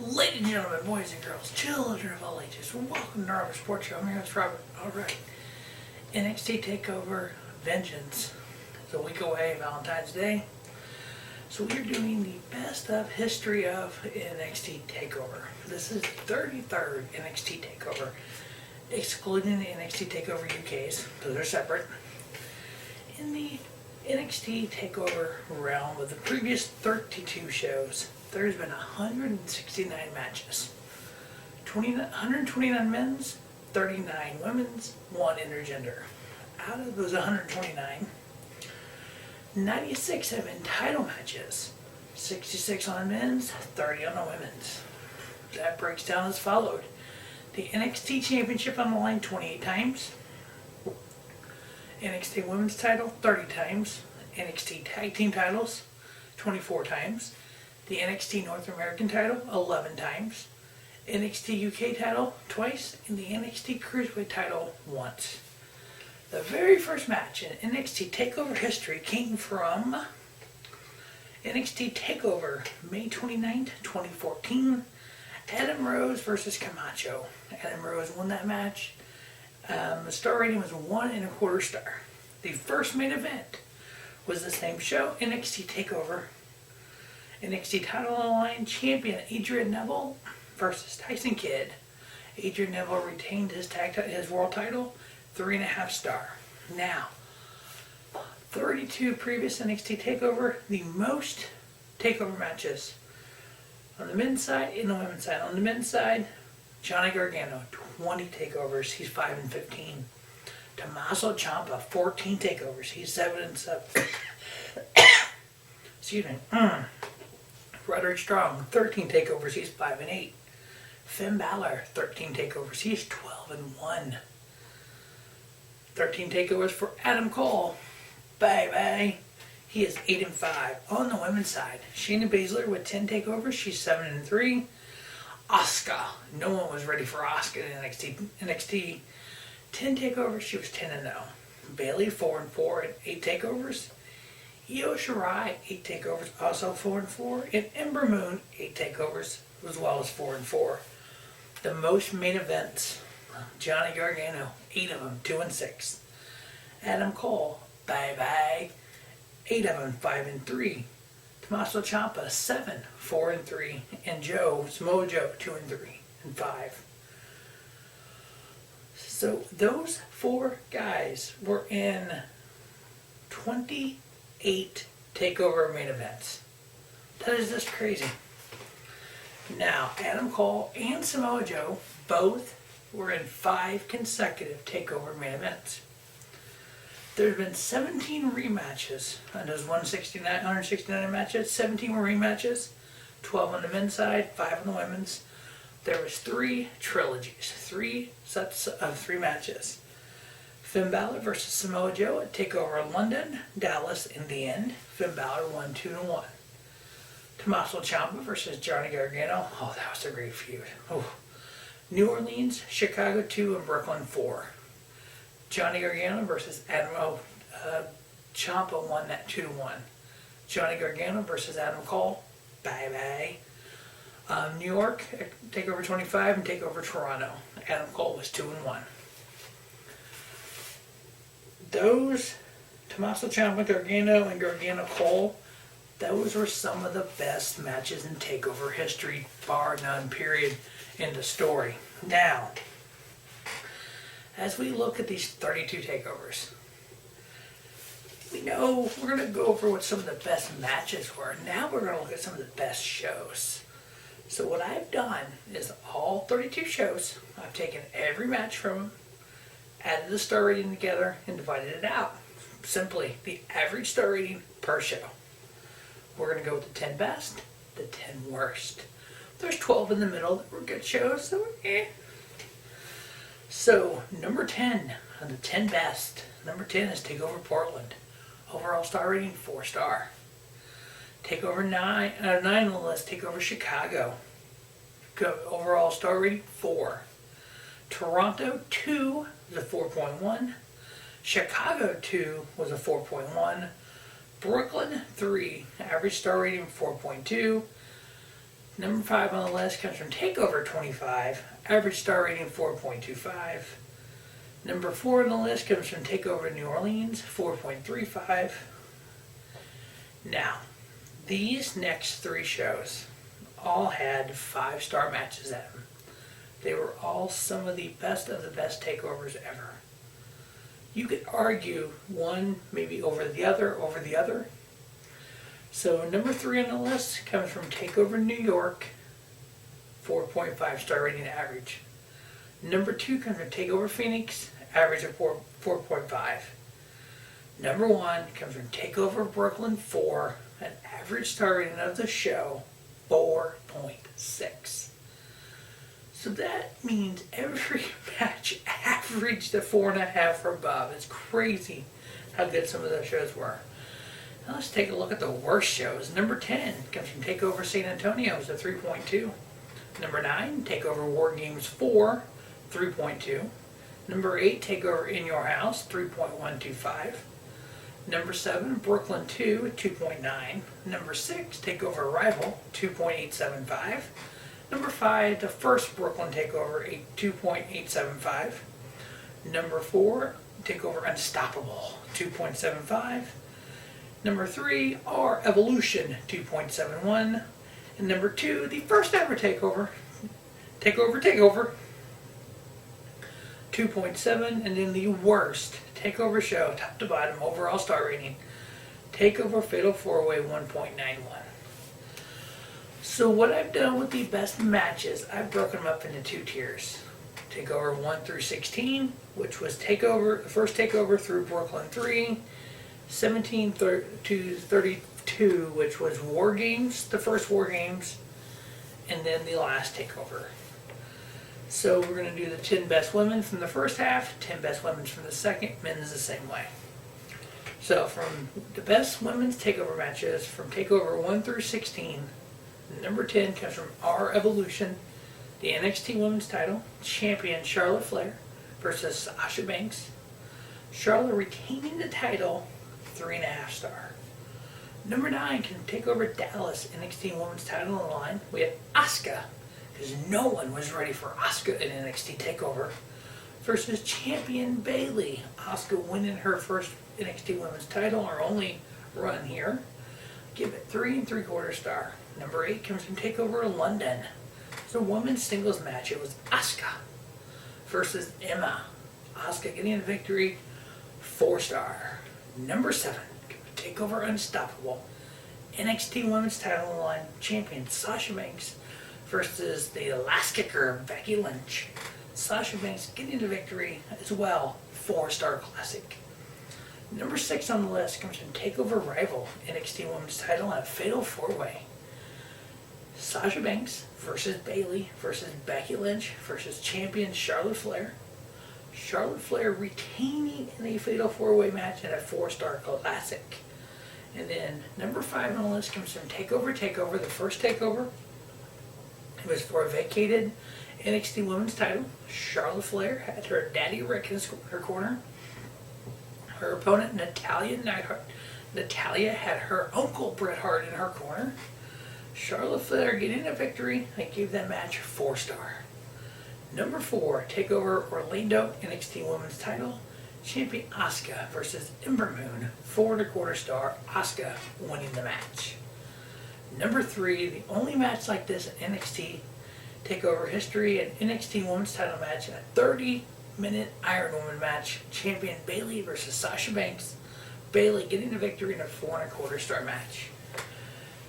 Ladies and gentlemen, boys and girls, children of all ages, welcome to our sports show. I'm your host, Robert. Alright, NXT TakeOver Vengeance. It's a week away, Valentine's Day. So we're doing the best of history of NXT TakeOver. This is the 33rd NXT TakeOver, excluding the NXT TakeOver UKs, because they're separate. In the NXT TakeOver realm of the previous 32 shows, there's been 169 matches. 129 men's, 39 women's, 1 intergender. Out of those 129, 96 have been title matches. 66 on the men's, 30 on the women's. That breaks down as followed. The NXT Championship on the line 28 times. NXT Women's title 30 times. NXT Tag Team titles 24 times. The NXT North American title 11 times. NXT UK title twice. And the NXT Cruiserweight title once. The very first match in NXT TakeOver history came from NXT TakeOver May 29th, 2014. Adam Rose versus Camacho. Adam Rose won that match. The star rating was 1.25 stars. The first main event was the same show, NXT TakeOver. NXT title on the line, champion Adrian Neville versus Tyson Kidd. Adrian Neville retained his world title, 3.5 stars. Now, 32 previous NXT TakeOver, the most TakeOver matches on the men's side and the women's side. On the men's side, Johnny Gargano, 20 takeovers, he's 5-15. Tommaso Ciampa, 14 takeovers, he's 7-7. Excuse me. Roderick Strong, 13 takeovers, he's 5-8. Finn Balor, 13 takeovers, he's 12-1. 13 takeovers for Adam Cole. Bye. He is 8-5. On the women's side, Shayna Baszler with 10 takeovers, she's 7-3. Asuka, no one was ready for Asuka in NXT 10 takeovers, she was 10-0. Bayley 4-4 and 8 takeovers. Io Shirai 8 takeovers, also 4-4, and Ember Moon 8 takeovers as well as 4-4. The most main events, Johnny Gargano 8 of them, 2-6. Adam Cole, bye, 8 of them, 5-3. Tommaso Ciampa 7, 4-3, and Samoa Joe 2-3 and 5. So those 4 guys were in 28 TakeOver main events. That is just crazy. Now, Adam Cole and Samoa Joe both were in 5 consecutive TakeOver main events. There's been 17 rematches on those 169 matches. 17 were rematches, 12 on the men's side, 5 on the women's. There was 3 trilogies, 3 sets of 3 matches. Finn Balor versus Samoa Joe at TakeOver in London, Dallas. In the end, Finn Balor won 2-1. Tommaso Ciampa versus Johnny Gargano. Oh, that was a great feud. Oh. New Orleans, Chicago 2, and Brooklyn 4. Johnny Gargano versus Adam Ciampa won that 2-1. Johnny Gargano versus Adam Cole. Bye. New York, TakeOver 25 and TakeOver Toronto. Adam Cole was 2-1. Those, Tommaso Ciampa, Gargano, and Gargano Cole, those were some of the best matches in TakeOver history, bar none, period, in the story. Now, as we look at these 32 takeovers, we know we're going to go over what some of the best matches were. Now we're going to look at some of the best shows. So what I've done is all 32 shows, I've taken every match from them, added the star rating together, and divided it out. Simply, the average star rating per show. We're going to go with the 10 best, the 10 worst. There's 12 in the middle that were good shows, so So, number 10 on the 10 best. Number 10 is TakeOver Portland. Overall star rating, 4 star. TakeOver 9 on the list, TakeOver Chicago. Overall star rating, 4. Toronto 2 was a 4.1. Chicago 2 was a 4.1. Brooklyn 3, average star rating 4.2. Number 5 on the list comes from TakeOver 25, average star rating 4.25. Number 4 on the list comes from TakeOver New Orleans, 4.35. Now, these next 3 shows all had 5-star matches at them. They were all some of the best takeovers ever. You could argue one maybe over the other. So number 3 on the list comes from TakeOver New York, 4.5 star rating average. Number 2 comes from TakeOver Phoenix, average of 4.5. Number 1 comes from TakeOver Brooklyn 4, an average star rating of the show, 4.6. So that means every match averaged a 4.5 or above. It's crazy how good some of those shows were. Now let's take a look at the worst shows. Number 10 comes from TakeOver San Antonio, it's a 3.2. Number 9, TakeOver War Games 4, 3.2. Number 8, TakeOver In Your House, 3.125. Number 7, Brooklyn 2, 2.9. Number 6, TakeOver Rival, 2.875. Number 5, the first Brooklyn TakeOver, 2.875. Number 4, TakeOver Unstoppable, 2.75. Number 3, R Evolution, 2.71. And number 2, the first ever TakeOver, 2.7. And then the worst TakeOver show, top to bottom, overall star rating, TakeOver Fatal 4-Way, 1.91. So what I've done with the best matches, I've broken them up into 2 tiers. TakeOver 1 through 16, which was TakeOver, the first TakeOver through Brooklyn 3, 17 to 32, which was War Games, the first War Games, and then the last TakeOver. So we're going to do the 10 best women from the first half, 10 best women from the second, men's the same way. So from the best women's TakeOver matches, from TakeOver 1 through 16, number 10 comes from R Evolution, the NXT Women's title, champion Charlotte Flair versus Sasha Banks. Charlotte retaining the title, 3.5 star. Number 9 can TakeOver Dallas, NXT Women's title on the line. We have Asuka, because no one was ready for Asuka in NXT TakeOver, versus champion Bayley. Asuka winning her first NXT Women's title, our only run here. Give it 3 3/4 star. Number 8 comes from TakeOver London. It's a women's singles match. It was Asuka versus Emma. Asuka getting the victory, 4 star. Number 7, TakeOver Unstoppable. NXT Women's title on the line, champion Sasha Banks versus the last kicker Becky Lynch. Sasha Banks getting the victory as well, 4-star classic. Number 6 on the list comes from TakeOver Rival, NXT Women's title on a fatal 4-way. Sasha Banks versus Bayley versus Becky Lynch versus champion Charlotte Flair. Charlotte Flair retaining in a fatal 4-way match and a 4-star classic. And then number 5 on the list comes from TakeOver, the first TakeOver. It was for a vacated NXT Women's title. Charlotte Flair had her daddy Rick in her corner. Her opponent Natalia Neidhart. Natalia had her uncle Bret Hart in her corner. Charlotte Flair getting a victory. I gave that match 4 star. Number 4, TakeOver Orlando, NXT Women's title. Champion Asuka versus Ember Moon, 4 1/4 star. Asuka winning the match. Number 3, the only match like this in NXT TakeOver history, an NXT Women's title match, a 30-minute Iron Woman match. Champion Bayley versus Sasha Banks. Bayley getting the victory in a 4 1/4 star match.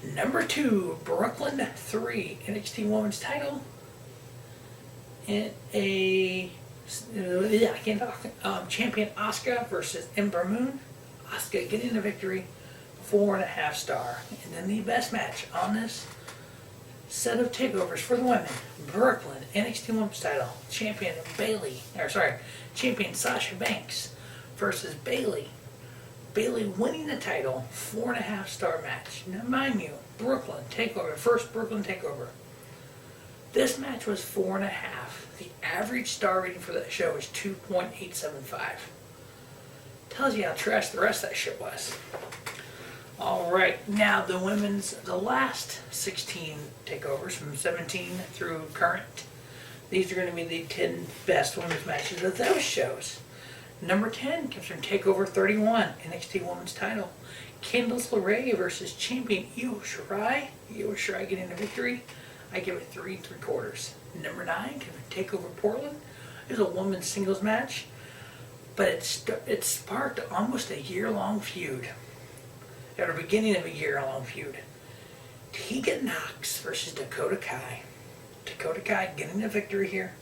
Number 2, Brooklyn 3, NXT Women's title. In a champion Asuka versus Ember Moon. Asuka getting the victory, 4.5 star. And then the best match on this set of takeovers for the women. Brooklyn, NXT Women's title. Champion Sasha Banks versus Bayley. Bayley winning the title, 4.5 star match. Now mind you, Brooklyn TakeOver, first Brooklyn TakeOver. This match was 4.5. The average star rating for that show is 2.875. Tells you how trash the rest of that shit was. All right, now the last 16 takeovers from 17 through current. These are going to be the 10 best women's matches of those shows. Number 10 comes from TakeOver 31, NXT Women's Title. Candice LeRae versus champion Io Shirai. Io Shirai getting the victory. I give it 3 3/4. Number 9 comes from TakeOver Portland. It's a women's singles match, but it sparked almost a year-long feud. At the beginning of a year-long feud. Tegan Knox versus Dakota Kai. Dakota Kai getting the victory here.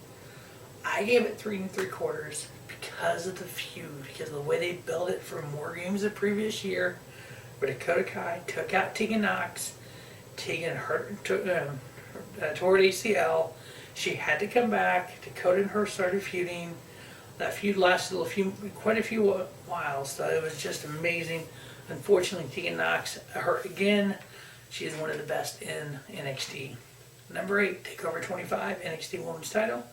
I gave it 3 3/4 because of the feud, because of the way they built it for more games the previous year, where Dakota Kai took out Tegan Knox. Tegan tore ACL. She had to come back. Dakota and her started feuding. That feud lasted quite a few while, so it was just amazing. Unfortunately, Tegan Knox hurt again. She is one of the best in NXT. Number 8, TakeOver 25, NXT Women's Title.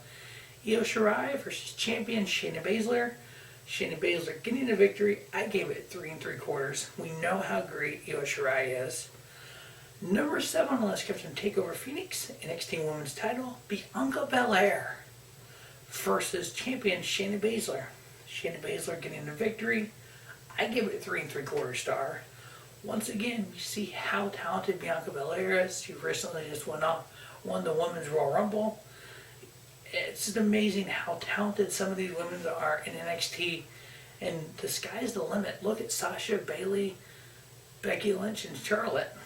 Io Shirai versus champion Shayna Baszler. Shayna Baszler getting the victory. I gave it 3 3/4. We know how great Io Shirai is. Number 7 on the list comes from TakeOver Phoenix, NXT Women's Title. Bianca Belair versus champion Shayna Baszler. Shayna Baszler getting the victory. I give it 3 3/4 star. Once again, you see how talented Bianca Belair is. She recently just won the Women's Royal Rumble. It's just amazing how talented some of these women are in NXT, and the sky's the limit. Look at Sasha, Bayley, Becky Lynch, and Charlotte.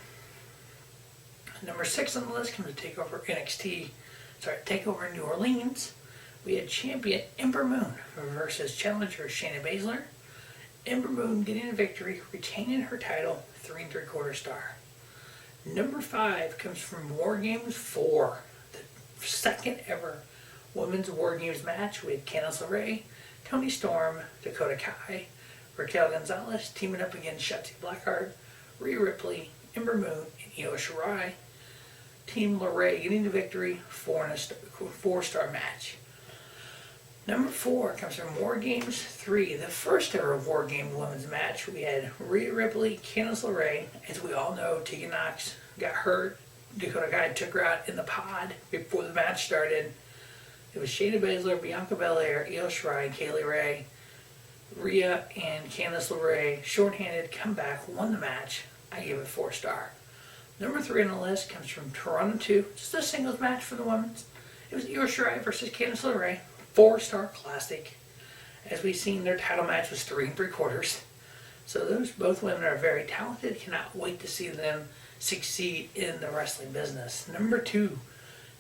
Number 6 on the list comes to TakeOver New Orleans. We had champion Ember Moon versus challenger Shayna Baszler. Ember Moon getting a victory, retaining her title, 3 3/4 star. Number 5 comes from War Games 4, the second ever Women's War Games match with Candice LeRae, Toni Storm, Dakota Kai, Raquel Gonzalez teaming up against Shotzi Blackheart, Rhea Ripley, Ember Moon, and Io Shirai. Team LeRae getting the victory, 4-star match. Number 4 comes from War Games 3, the first ever War Games women's match. We had Rhea Ripley, Candice LeRae. As we all know, Tegan Knox got hurt. Dakota Kai took her out in the pod before the match started. It was Shayna Baszler, Bianca Belair, Io Shirai, Kaylee Ray, Rhea, and Candice LeRae, shorthanded, comeback, won the match. I gave it 4-star. Number 3 on the list comes from Toronto 2, just a singles match for the women's. It was Io Shirai versus Candice LeRae, 4-star classic. As we've seen, their title match was 3 3/4. So both women are very talented. Cannot wait to see them succeed in the wrestling business. Number 2,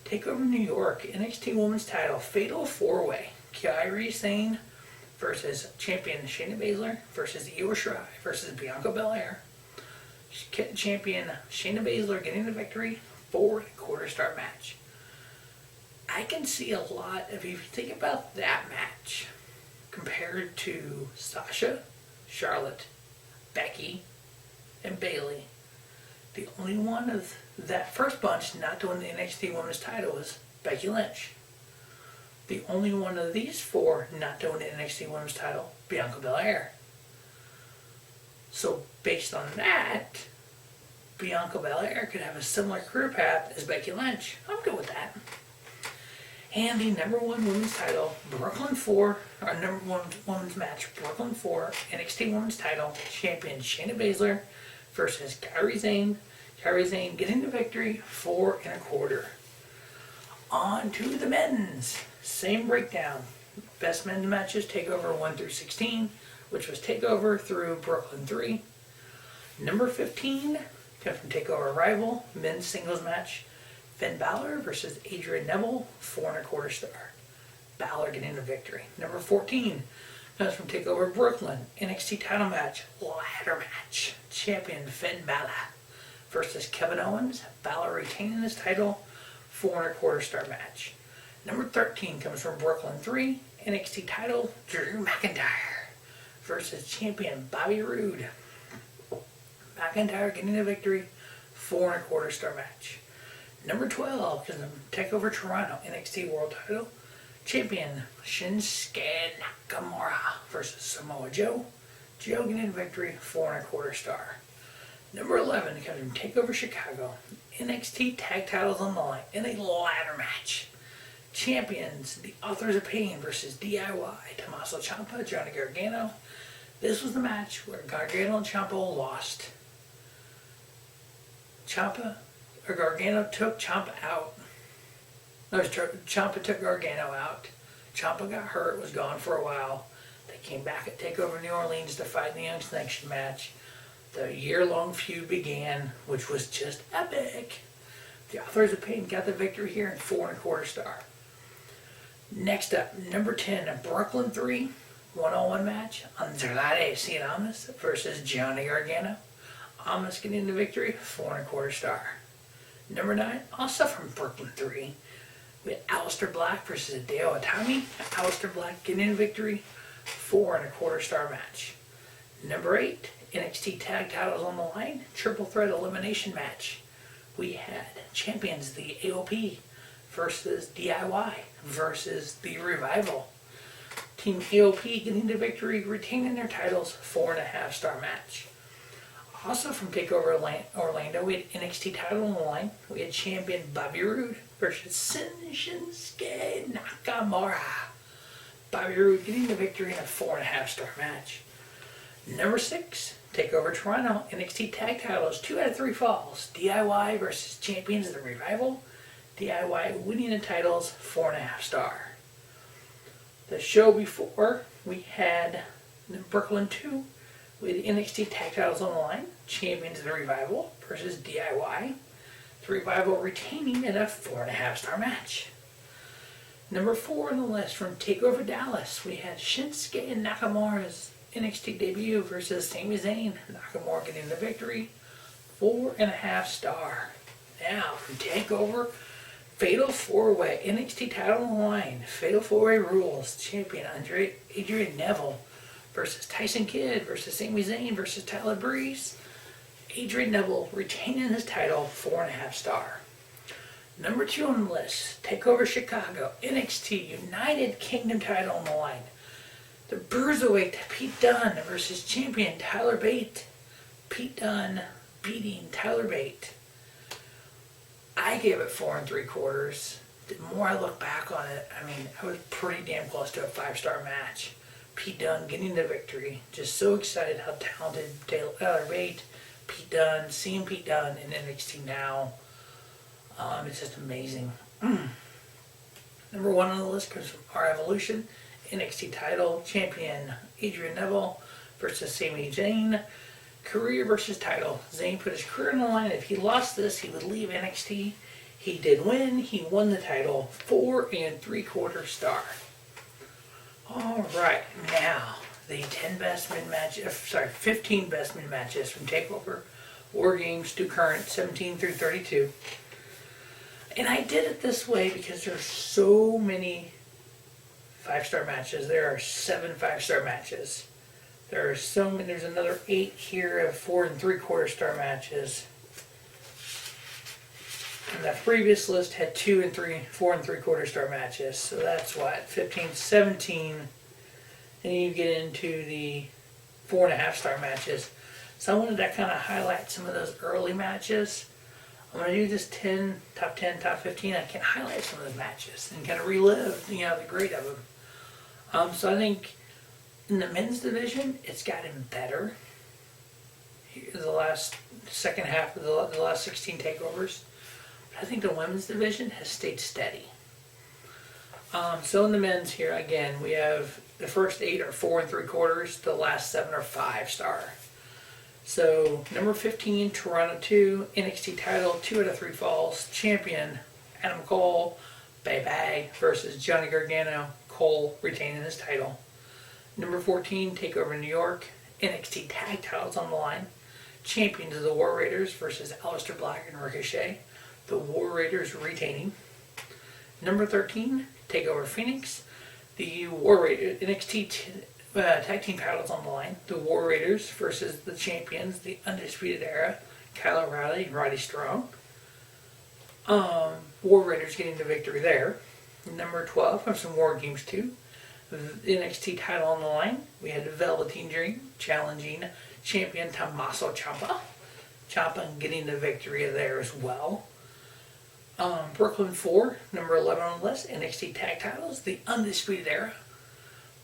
TakeOver New York, NXT Women's Title, Fatal 4-Way. Kairi Sane versus champion Shayna Baszler versus Io Shirai versus Bianca Belair. Champion Shayna Baszler getting the victory, 4 1/4-star match. I can see a lot, if you think about that match, compared to Sasha, Charlotte, Becky, and Bayley. The only one of that first bunch not to win the NXT Women's Title was Becky Lynch. The only one of these 4 not to win the NXT Women's Title, Bianca Belair. So based on that, Bianca Belair could have a similar career path as Becky Lynch. I'm good with that. And the number 1 women's title, Brooklyn 4, our number 1 women's match, Brooklyn 4, NXT Women's Title, champion Shayna Baszler versus Kairi Sane. Kairi Sane getting the victory, 4 1/4. On to the men's. Same breakdown. Best men's matches, TakeOver 1 through 16, which was TakeOver through Brooklyn 3. Number 15 comes from TakeOver Rival, men's singles match. Finn Balor versus Adrian Neville, 4 1/4 star. Balor getting the victory. Number 14 comes from TakeOver Brooklyn, NXT title match, ladder match. Champion Finn Balor versus Kevin Owens. Balor retaining his title, 4 1/4 star match. Number 13 comes from Brooklyn 3, NXT title, Drew McIntyre versus champion Bobby Roode. McIntyre getting the victory, 4 1/4 star match. Number 12 comes from TakeOver Toronto, NXT World Title, champion Shinsuke Nakamura versus Samoa Joe. Joe getting the victory, 4 1/4 star. Number 11 comes from TakeOver Chicago. NXT Tag Titles on the line in a ladder match. Champions, the Authors of Pain versus DIY, Tommaso Ciampa, Johnny Gargano. This was the match where Gargano and Ciampa lost. Gargano took Ciampa out. No, Ciampa took Gargano out. Ciampa got hurt, was gone for a while. They came back at TakeOver New Orleans to fight in the Unsanctioned match. The year-long feud began, which was just epic. The Authors of Pain got the victory here in 4 1/4 star. Next up, number 10, a Brooklyn 3 1-on-1 match. Andrade Cien Almas versus Johnny Gargano. Almas getting the victory, 4 1/4 star. Number 9, also from Brooklyn 3, we had Aleister Black versus Hideo Itami. Aleister Black getting the victory, 4 1/4 star match. Number 8, NXT Tag Titles on the line, triple threat elimination match. We had champions, the AOP versus DIY versus the Revival. Team AOP getting the victory, retaining their titles, 4 1/2 star match. Also from TakeOver Orlando, we had NXT title on the line. We had champion Bobby Roode versus Shinsuke Nakamura. Bobby Roode getting the victory in a 4 1/2 star match. Number 6, TakeOver Toronto, NXT Tag Titles, 2 out of 3 falls. DIY versus champions of the Revival. DIY winning the titles, 4 1/2 star. The show before, we had Brooklyn 2 with NXT Tag Titles on the line. Champions of the Revival versus DIY. The Revival retaining in a 4 1/2 star match. Number 4 on the list from TakeOver Dallas, we had Shinsuke Nakamura's NXT debut versus Sami Zayn. Nakamura getting the victory, 4 1/2 star. Now from TakeOver, Fatal 4-Way, NXT title on the line. Fatal 4-Way rules. Champion Adrian Neville versus Tyson Kidd versus Sami Zayn versus Tyler Breeze. Adrian Neville retaining his title, 4 1/2 star. Number 2 on the list, TakeOver Chicago, NXT United Kingdom title on the line. The Bruiserweight Pete Dunne versus champion Tyler Bate. Pete Dunne beating Tyler Bate. I gave it 4 3/4. The more I look back on it, I was pretty damn close to a 5-star match. Pete Dunne getting the victory. Just so excited how talented Tyler Bate, Pete Dunne, seeing Pete Dunne in NXT now. It's just amazing. Number 1 on the list comes from Our Evolution, NXT title, champion Adrian Neville versus Sami Zayn. Career versus title. Zayn put his career on the line. If he lost this, he would leave NXT. He did win. He won the title, 4 3/4 star. Alright, now the 15 best mid matches from TakeOver War Games to current 17 through 32. And I did it this way because there's so many 5-star matches. There are 7 5-star matches. There's another 8 here of 4 3/4 star matches. And the previous list had 4 3/4 star matches. So that's what, 15, 17. And you get into the 4 1/2 star matches. So I wanted to kind of highlight some of those early matches. I'm going to do this top 10, top 15. I can highlight some of those matches and kind of relive, the great of them. So I think in the men's division, it's gotten better. The second half of the last 16 takeovers. But I think the women's division has stayed steady. So in the men's here, again, we have the first 8 are 4 3/4. The last 7 are 5-star. So number 15, Toronto 2, NXT title, 2 out of 3 falls. Champion Adam Cole, Bye versus Johnny Gargano. Cole retaining his title. Number 14, TakeOver New York, NXT tag titles on the line. Champions of the War Raiders versus Aleister Black and Ricochet. The War Raiders retaining. Number 13, TakeOver Phoenix, the War Raiders, NXT tag team titles on the line. The War Raiders versus the champions, the Undisputed Era, Kyle O'Reilly and Roddy Strong. War Raiders getting the victory there. Number 12 comes from War Games 2. The NXT title on the line. We had the Velveteen Dream challenging champion Tommaso Ciampa. Ciampa getting the victory there as well. Brooklyn 4, number 11 on the list, NXT Tag Titles, the Undisputed Era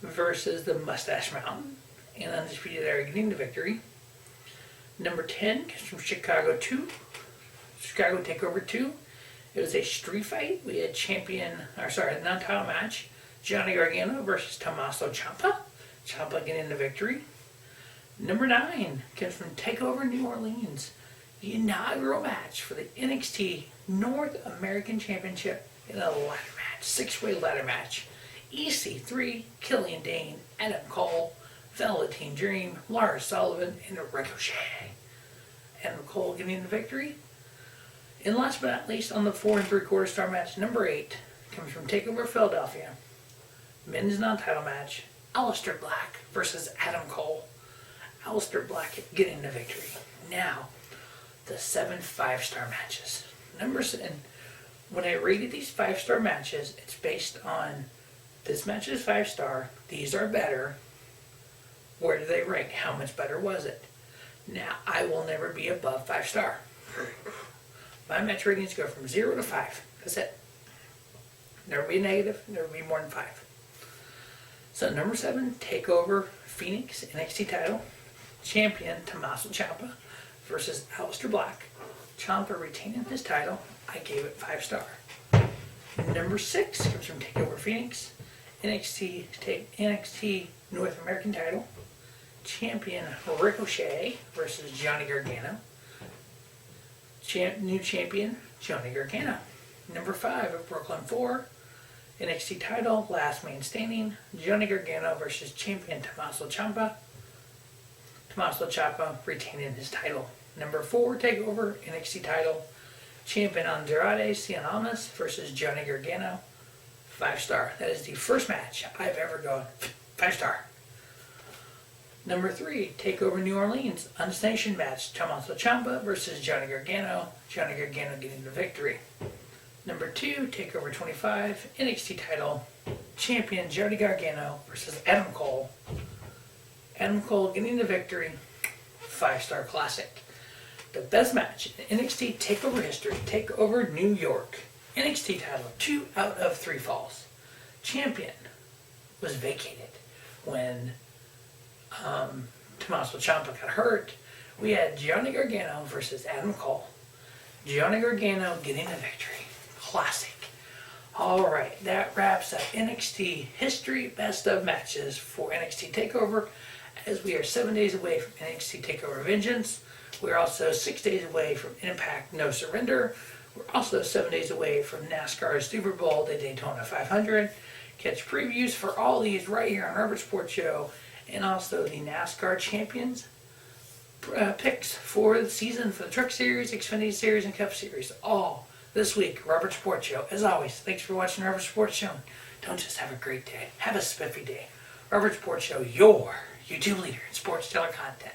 versus the Mustache Mountain, and Undisputed Era getting the victory. Number 10 comes from Chicago TakeOver 2. It was a street fight. We had non-title match, Johnny Gargano versus Tommaso Ciampa. Ciampa getting the victory. Number 9 comes from TakeOver New Orleans. The inaugural match for the NXT North American Championship in a ladder match, 6-way ladder match. EC3, Killian Dane, Adam Cole, Velveteen Dream, Lars Sullivan, and Ricochet. Adam Cole getting the victory. And last but not least, on the 4 3/4 star match, number 8 comes from TakeOver Philadelphia. Men's non-title match, Aleister Black versus Adam Cole. Aleister Black getting the victory. Now, the 7 5-star matches. And when I rated these 5-star matches, it's based on this match is 5-star, these are better. Where do they rank? How much better was it? Now, I will never be above 5-star. My match ratings go from 0 to 5. That's it. Never be negative, never be more than 5. So number 7, TakeOver Phoenix NXT title. Champion Tommaso Ciampa versus Aleister Black. Ciampa retaining his title. I gave it 5-star. Number 6 comes from TakeOver Phoenix. NXT North American title. Champion Ricochet versus Johnny Gargano. New champion Johnny Gargano. Number 5 of Brooklyn 4. NXT title, last man standing. Johnny Gargano versus champion Tommaso Ciampa. Tommaso Ciampa retaining his title. Number 4 TakeOver NXT title. Champion Andrade Cien Almas versus Johnny Gargano. 5-star. That is the first match I've ever gone 5-star. Number 3, TakeOver New Orleans, unsanctioned match, Tommaso Ciampa versus Johnny Gargano. Johnny Gargano getting the victory. Number 2, TakeOver 25, NXT title, champion Johnny Gargano versus Adam Cole. Adam Cole getting the victory. 5-star classic. The best match in NXT TakeOver history, TakeOver New York. NXT title, 2 out of 3 falls. Champion was vacated when Tommaso Ciampa got hurt. We had Johnny Gargano versus Adam Cole. Johnny Gargano getting the victory. Classic. Alright, that wraps up NXT history best of matches for NXT TakeOver, as we are 7 days away from NXT TakeOver Vengeance. We're also 6 days away from Impact No Surrender. We're also 7 days away from NASCAR's Super Bowl, the Daytona 500. Catch previews for all these right here on Robert Sports Show, and also the NASCAR Champions picks for the season for the Truck Series, Xfinity Series, and Cup Series. All this week, Robert Sports Show. As always, thanks for watching Robert Sports Show. Don't just have a great day, have a spiffy day. Robert Sports Show, your YouTube leader in sports teller content.